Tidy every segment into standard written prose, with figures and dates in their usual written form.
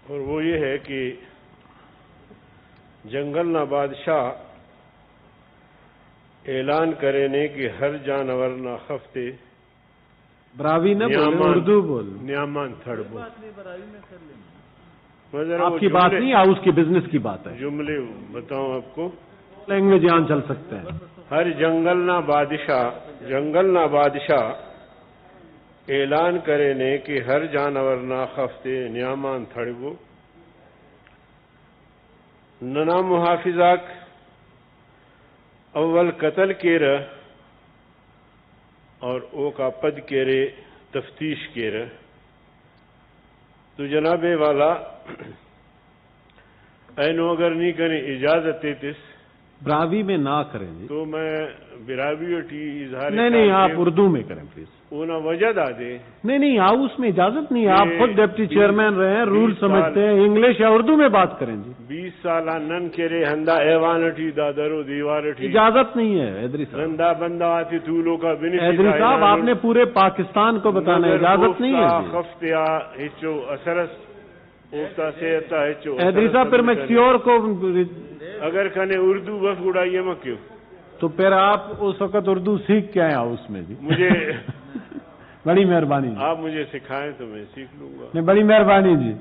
اور وہ یہ ہے کہ جنگل نہ بادشاہ اعلان کرے نے کہ ہر جانور نہ خفتے براوی نہ بولے، اردو بول، نیامان تھڑ بول. آپ کی بات نہیں، ہاؤس کی بزنس کی بات ہے. جملے بتاؤں آپ کو، لینگویج یہاں چل سکتے ہیں. ہر جنگل نہ بادشاہ اعلان کرے نے کہ ہر جانور نہ خفتے نیامان تھڑبو ننا محافظاک اول قتل کیرہ اور او کا پد کیرے تفتیش کیرہ. تو جناب والا اینو اگر نہیں کریں اجازت دیتس براوی میں نہ کریں جی. تو میں براوی اظہار نہیں آپ اردو میں کریں پلیز. اونا وجہ دا دے. نہیں ہاؤس میں اجازت نہیں. آپ خود ڈپٹی چیئرمین رہے ہیں، رول سمجھتے ہیں. انگلش یا اردو میں بات کریں جی. 20 سالہ نن کرے ہندا ایوان اٹھی دادرو دیوار اٹھی. اجازت نہیں ہے ادری صاحب. نندا بندہ آتی طولوں کا بنی. ادری صاحب آپ نے پورے پاکستان کو بتانا ہے، اجازت نہیں ہے. خفتیا ہچو اثرس اوفتا سیتا ہچو. ادری صاحب پھر میں کسی اور کو اگر کھنے اردو بس اڑائیے میں کیوں؟ تو پھر آپ اس وقت اردو سیکھ کے آئے ہاؤس میں جی. مجھے بڑی مہربانی. آپ مجھے سکھائیں تو میں سیکھ لوں گا. نہیں بڑی مہربانی جی.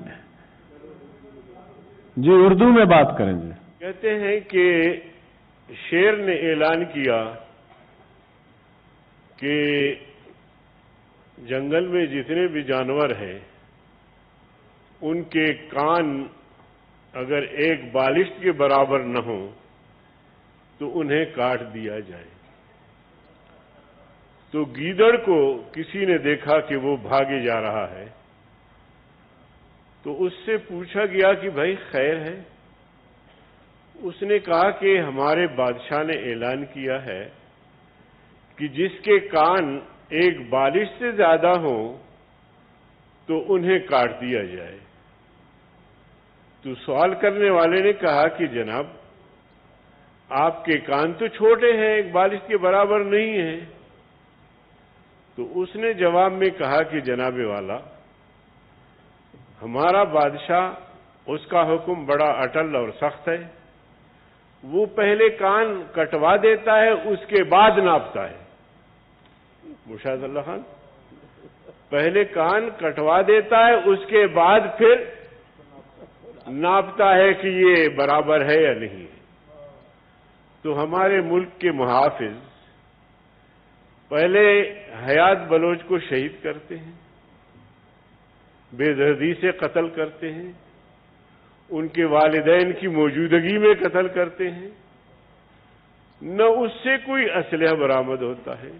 جی اردو میں بات کریں جی. کہتے ہیں کہ شیر نے اعلان کیا کہ جنگل میں جتنے بھی جانور ہیں ان کے کان اگر ایک بالشت کے برابر نہ ہو تو انہیں کاٹ دیا جائے. تو گیدڑ کو کسی نے دیکھا کہ وہ بھاگے جا رہا ہے تو اس سے پوچھا گیا کہ بھائی خیر ہے؟ اس نے کہا کہ ہمارے بادشاہ نے اعلان کیا ہے کہ جس کے کان ایک بالش سے زیادہ ہوں تو انہیں کاٹ دیا جائے. تو سوال کرنے والے نے کہا کہ جناب آپ کے کان تو چھوٹے ہیں، ایک بالش کے برابر نہیں ہیں. تو اس نے جواب میں کہا کہ جناب والا ہمارا بادشاہ اس کا حکم بڑا اٹل اور سخت ہے. وہ پہلے کان کٹوا دیتا ہے، اس کے بعد ناپتا ہے. مشاہد اللہ خان پہلے کان کٹوا دیتا ہے، اس کے بعد پھر ناپتا ہے کہ یہ برابر ہے یا نہیں. تو ہمارے ملک کے محافظ پہلے حیات بلوچ کو شہید کرتے ہیں، بے دردی سے قتل کرتے ہیں، ان کے والدین کی موجودگی میں قتل کرتے ہیں. نہ اس سے کوئی اسلحہ برآمد ہوتا ہے،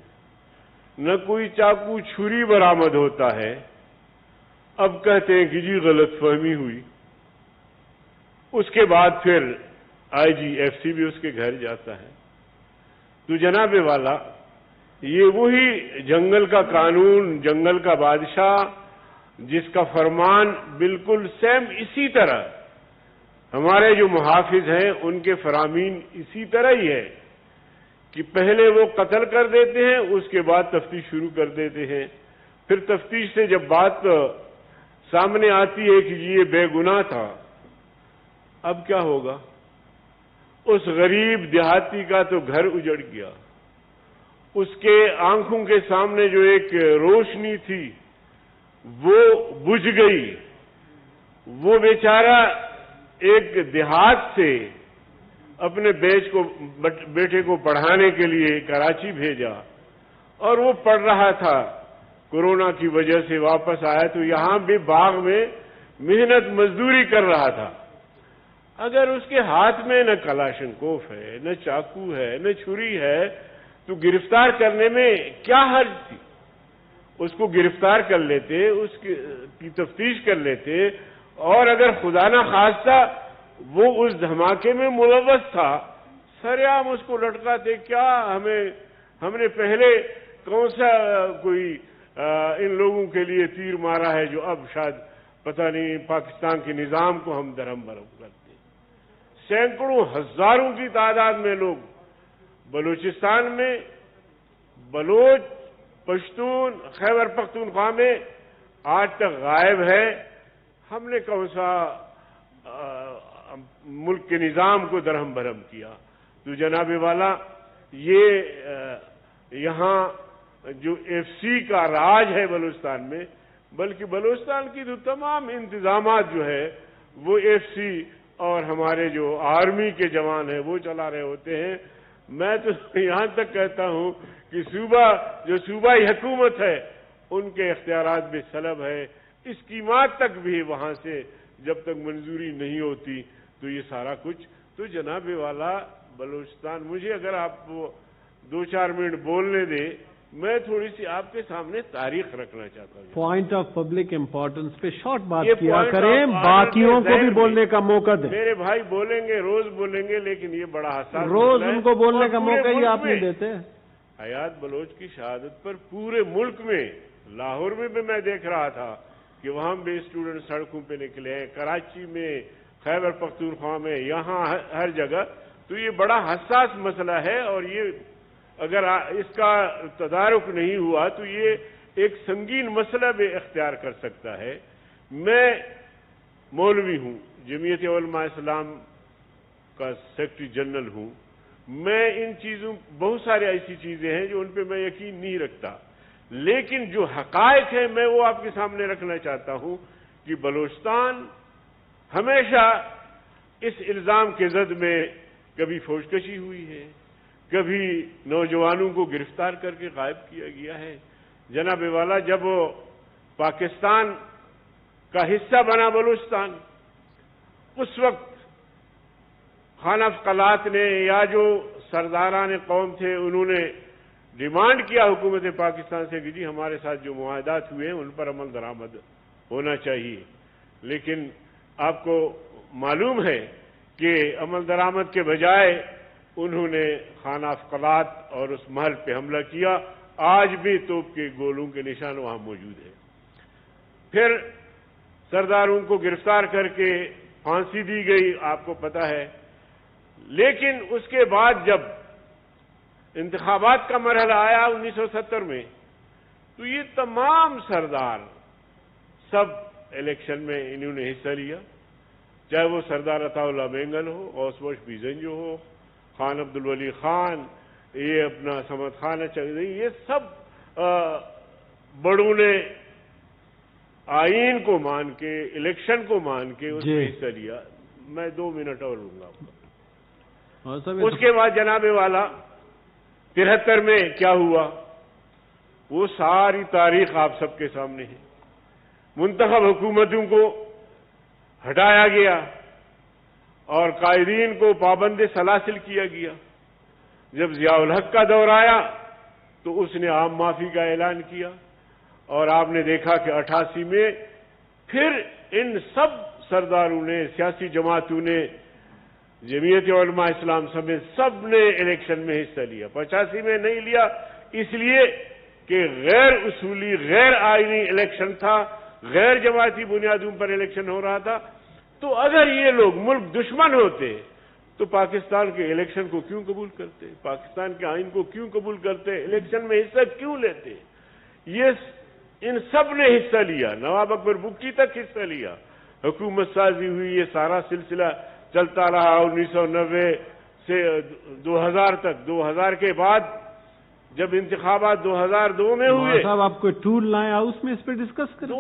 نہ کوئی چاقو چھری برآمد ہوتا ہے. اب کہتے ہیں کہ جی غلط فہمی ہوئی. اس کے بعد پھر IGFC بھی اس کے گھر جاتا ہے. تو جناب والا یہ وہی جنگل کا قانون، جنگل کا بادشاہ جس کا فرمان بالکل سیم اسی طرح ہمارے جو محافظ ہیں ان کے فرامین اسی طرح ہی ہے کہ پہلے وہ قتل کر دیتے ہیں، اس کے بعد تفتیش شروع کر دیتے ہیں. پھر تفتیش سے جب بات سامنے آتی ہے کہ یہ بے گناہ تھا، اب کیا ہوگا؟ اس غریب دیہاتی کا تو گھر اجڑ گیا، اس کے آنکھوں کے سامنے جو ایک روشنی تھی وہ بجھ گئی. وہ بیچارہ ایک دیہات سے اپنے بیٹے کو پڑھانے کے لیے کراچی بھیجا اور وہ پڑھ رہا تھا. کورونا کی وجہ سے واپس آیا تو یہاں بھی باغ میں محنت مزدوری کر رہا تھا. اگر اس کے ہاتھ میں نہ کلاشنکوف ہے، نہ چاقو ہے، نہ چھری ہے تو گرفتار کرنے میں کیا حرج تھی؟ اس کو گرفتار کر لیتے، اس کی تفتیش کر لیتے، اور اگر خدا نہ خواستہ وہ اس دھماکے میں ملوث تھا سرعام اس کو لٹکاتے. کیا ہم نے پہلے کون سا کوئی ان لوگوں کے لیے تیر مارا ہے جو اب شاید پتہ نہیں پاکستان کے نظام کو ہم درہم برہم کرتے. سینکڑوں ہزاروں کی تعداد میں لوگ بلوچستان میں، بلوچ، پشتون، خیبر پختونخوا میں آج تک غائب ہے. ہم نے کون سا ملک کے نظام کو درہم برہم کیا؟ تو جناب والا یہ یہاں جو ایف سی کا راج ہے بلوچستان میں، بلکہ بلوچستان کی جو تمام انتظامات جو ہے وہ ایف سی اور ہمارے جو آرمی کے جوان ہیں وہ چلا رہے ہوتے ہیں۔ میں تو یہاں تک کہتا ہوں کہ جو صوبائی حکومت ہے ان کے اختیارات بھی سلب ہے، اسکیمات تک بھی وہاں سے جب تک منظوری نہیں ہوتی تو یہ سارا کچھ۔ تو جناب والا بلوچستان، مجھے اگر آپ 2-4 منٹ بولنے دیں، میں تھوڑی سی آپ کے سامنے تاریخ رکھنا چاہتا ہوں۔ پوائنٹ آف پبلک امپورٹنس پہ شارٹ بات کیا کریں، باقیوں کو بھی بولنے کا موقع دیں۔ میرے بھائی بولیں گے، روز بولیں گے، لیکن یہ بڑا حساس روز ان کو بولنے کا موقع ہی آپ نہیں دیتے۔ حیات بلوچ کی شہادت پر پورے ملک میں، لاہور میں بھی میں دیکھ رہا تھا کہ وہاں بھی اسٹوڈنٹ سڑکوں پہ نکلے ہیں، کراچی میں، خیبر پختونخوا میں، یہاں ہر جگہ۔ تو یہ بڑا حساس مسئلہ ہے، اور یہ اگر اس کا تدارک نہیں ہوا تو یہ ایک سنگین مسئلہ بھی اختیار کر سکتا ہے۔ میں مولوی ہوں، جمعیت علماء اسلام کا سیکرٹری جنرل ہوں۔ میں ان چیزوں، بہت ساری ایسی چیزیں ہیں جو ان پہ میں یقین نہیں رکھتا، لیکن جو حقائق ہیں میں وہ آپ کے سامنے رکھنا چاہتا ہوں کہ بلوچستان ہمیشہ اس الزام کے زد میں کبھی فوج کشی ہوئی ہے، کبھی نوجوانوں کو گرفتار کر کے غائب کیا گیا ہے۔ جناب والا، جب پاکستان کا حصہ بنا بلوچستان، اس وقت خانہ قلات نے یا جو سرداران قوم تھے انہوں نے ڈیمانڈ کیا حکومت پاکستان سے کہ جی ہمارے ساتھ جو معاہدات ہوئے ہیں ان پر عمل درآمد ہونا چاہیے، لیکن آپ کو معلوم ہے کہ عمل درآمد کے بجائے انہوں نے خانہ قلات اور اس محل پہ حملہ کیا۔ آج بھی توپ کے گولوں کے نشان وہاں موجود ہیں۔ پھر سرداروں کو گرفتار کر کے پھانسی دی گئی، آپ کو پتہ ہے۔ لیکن اس کے بعد جب انتخابات کا مرحلہ آیا 1970 میں، تو یہ تمام سردار سب الیکشن میں انہوں نے حصہ لیا، چاہے وہ سردار عطا اللہ مینگل ہو، غوث بخش بیزنجو ہو، خان عبدالولی خان، یہ اپنا صمد خان چودھری، یہ سب بڑوں نے آئین کو مان کے، الیکشن کو مان کے اس میں حصہ لیا۔ میں 2 منٹ اور لوں گا۔ اس کے بعد جناب والا 73 میں کیا ہوا، وہ ساری تاریخ آپ سب کے سامنے ہے۔ منتخب حکومتوں کو ہٹایا گیا اور قائدین کو پابند سلاسل کیا گیا۔ جب ضیاء الحق کا دور آیا تو اس نے عام معافی کا اعلان کیا، اور آپ نے دیکھا کہ 88 میں پھر ان سب سرداروں نے، سیاسی جماعتوں نے، جمعیت علماء اسلام سمیت سب نے الیکشن میں حصہ لیا۔ 85 میں نہیں لیا اس لیے کہ غیر اصولی، غیر آئینی الیکشن تھا، غیر جماعتی بنیادوں پر الیکشن ہو رہا تھا۔ تو اگر یہ لوگ ملک دشمن ہوتے تو پاکستان کے الیکشن کو کیوں قبول کرتے؟ پاکستان کے آئین کو کیوں قبول کرتے؟ الیکشن میں حصہ کیوں لیتے؟ یہ ان سب نے حصہ لیا، نواب اکبر بگٹی تک حصہ لیا، حکومت سازی ہوئی، یہ سارا سلسلہ چلتا رہا 1990 سے 2000 تک۔ 2000 کے بعد جب انتخابات 2002 میں ہوئے، صاحب آپ کوئی ٹول لائیں ہاؤس میں اس پہ ڈسکس کریں۔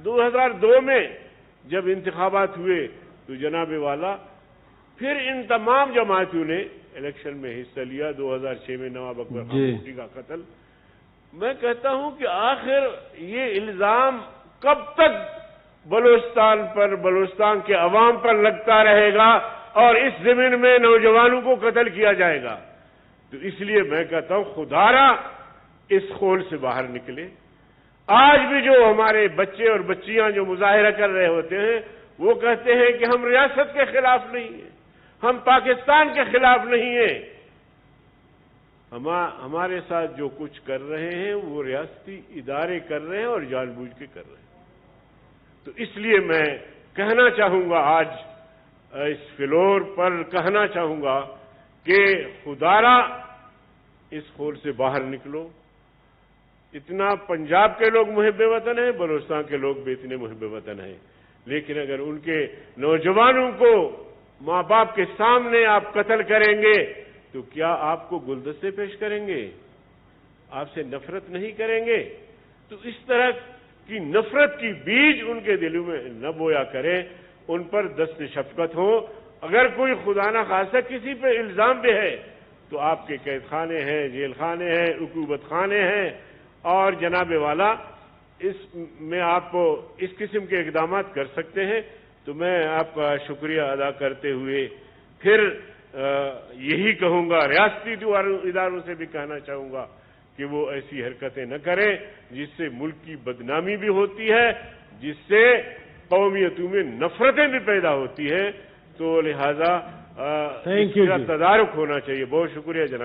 2002 میں جب انتخابات ہوئے تو جناب والا پھر ان تمام جماعتوں نے الیکشن میں حصہ لیا۔ 2006 میں نواب اکبر خان بگٹی کا قتل۔ میں کہتا ہوں کہ آخر یہ الزام کب تک بلوچستان پر، بلوچستان کے عوام پر لگتا رہے گا اور اس زمین میں نوجوانوں کو قتل کیا جائے گا؟ تو اس لیے میں کہتا ہوں خدارا اس خول سے باہر نکلے۔ آج بھی جو ہمارے بچے اور بچیاں جو مظاہرہ کر رہے ہوتے ہیں وہ کہتے ہیں کہ ہم ریاست کے خلاف نہیں ہیں، ہم پاکستان کے خلاف نہیں ہیں۔ ہمارے ساتھ جو کچھ کر رہے ہیں وہ ریاستی ادارے کر رہے ہیں اور جان بوجھ کے کر رہے ہیں۔ تو اس لیے میں کہنا چاہوں گا، آج اس فلور پر کہنا چاہوں گا کہ خدارا اس خول سے باہر نکلو۔ اتنا پنجاب کے لوگ محب وطن ہیں، بلوچستان کے لوگ بھی اتنے محب وطن ہیں، لیکن اگر ان کے نوجوانوں کو ماں باپ کے سامنے آپ قتل کریں گے تو کیا آپ کو گلدستے پیش کریں گے؟ آپ سے نفرت نہیں کریں گے؟ تو اس طرح کی نفرت کی بیج ان کے دلوں میں نہ بویا کریں، ان پر دست شفقت ہو۔ اگر کوئی خدا نہ خواستہ کسی پہ الزام بھی ہے تو آپ کے قید خانے ہیں، جیل خانے ہیں، عقوبت خانے ہیں، اور جناب والا اس میں آپ اس قسم کے اقدامات کر سکتے ہیں۔ تو میں آپ کا شکریہ ادا کرتے ہوئے پھر یہی کہوں گا، ریاستی اداروں سے بھی کہنا چاہوں گا کہ وہ ایسی حرکتیں نہ کریں جس سے ملک کی بدنامی بھی ہوتی ہے، جس سے قومیتوں میں نفرتیں بھی پیدا ہوتی ہیں۔ تو لہذا اس کا تدارک ہونا چاہیے۔ بہت شکریہ جناب۔